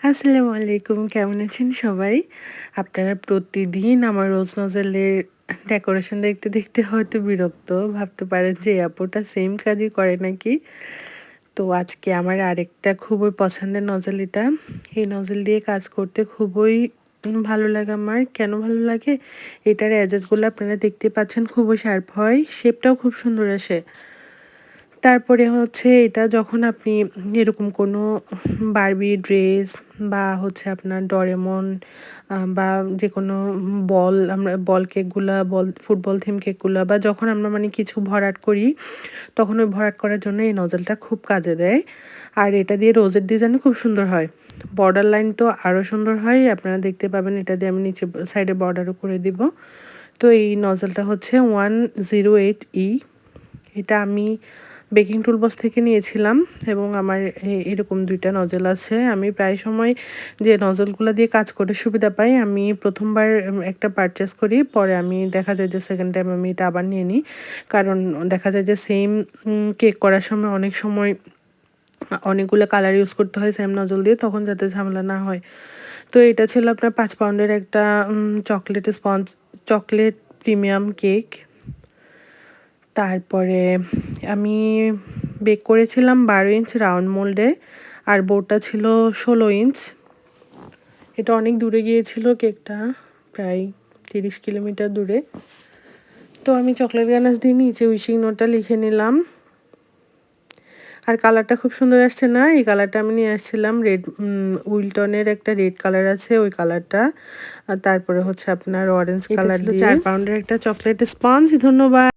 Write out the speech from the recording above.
আসসালামু আলাইকুম, কেমন আছেন সবাই? আপনারা প্রতিদিন আমার রোজ নজেলের ডেকোরেশন দেখতে দেখতে হয়তো বিরক্ত ভাবতে পারেন যে এই আপুটা সেম কাজই করে নাকি। তো আজকে আমার আরেকটা খুবই পছন্দের নজেল এটা। এই নজেল দিয়ে কাজ করতে খুবই ভালো লাগে আমার। কেন ভালো লাগে? এটার এজেসগুলো আপনারা দেখতে পাচ্ছেন, খুবই শার্প হয়, শেপটাও খুব সুন্দর আসে। তারপরে হচ্ছে এটা যখন আপনি এরকম কোনো বারবি ড্রেস বা হচ্ছে আপনার ডোরেমন বা যেকোনো বল, আমরা বল কেকগুলা, বল ফুটবল থিম কেকগুলা বা যখন আমরা মানে কিছু ভরাট করি, তখন ওই ভরাট করার জন্য এই নজলটা খুব কাজে দেয়। আর এটা দিয়ে রোজের ডিজাইনও খুব সুন্দর হয়। বর্ডার লাইন তো আরও সুন্দর হয়, আপনারা দেখতে পাবেন। এটা দিয়ে আমি নিচে সাইডে বর্ডারও করে দিব। তো এই নজলটা হচ্ছে 108E। এটা আমি বেকিং টুলবক্স থেকে নিয়েছিলাম এবং আমার এরকম 2টা নজল আছে। আমি প্রায় সময় যে নজলগুলো দিয়ে কাজ করে সুবিধা পাই, আমি ১ম বার একটা পারচেজ করি। পরে আমি দেখা যায় যে সেকেন্ড টাইম আমি এটা আবার নিয়ে নিই। কারণ দেখা যায় যে সেম কেক করার সময় অনেক সময় অনেকগুলো কালার ইউজ করতে হয় সেম নজল দিয়ে, তখন যাতে ঝামেলা না হয়। তো এটা ছিল আপনার 5 পাউন্ডের একটা chocolate sponge, chocolate premium cake. তারপরে আমি বেক করেছিলাম 12 ইঞ্চ রাউন্ড মোল্ডে, আর বোর্ডটা ছিল 16 ইঞ্চ। এটা অনেক দূরে গিয়েছিল কেকটা, প্রায় 30 কিলোমিটার দূরে। তো আমি চকলেট গানাশ দিয়ে নিচে উইশিং নোটটা লিখে নিলাম। আর কালারটা খুব সুন্দর আসছে না? এই কালারটা আমি নিয়ে আসছিলাম রেড, উইলটনের একটা রেড কালার আছে ওই কালারটা। আর তারপরে হচ্ছে আপনার অরেঞ্জ কালার দিয়ে। 4 পাউন্ডের একটা চকলেট স্পঞ্জ। ধন্যবাদ।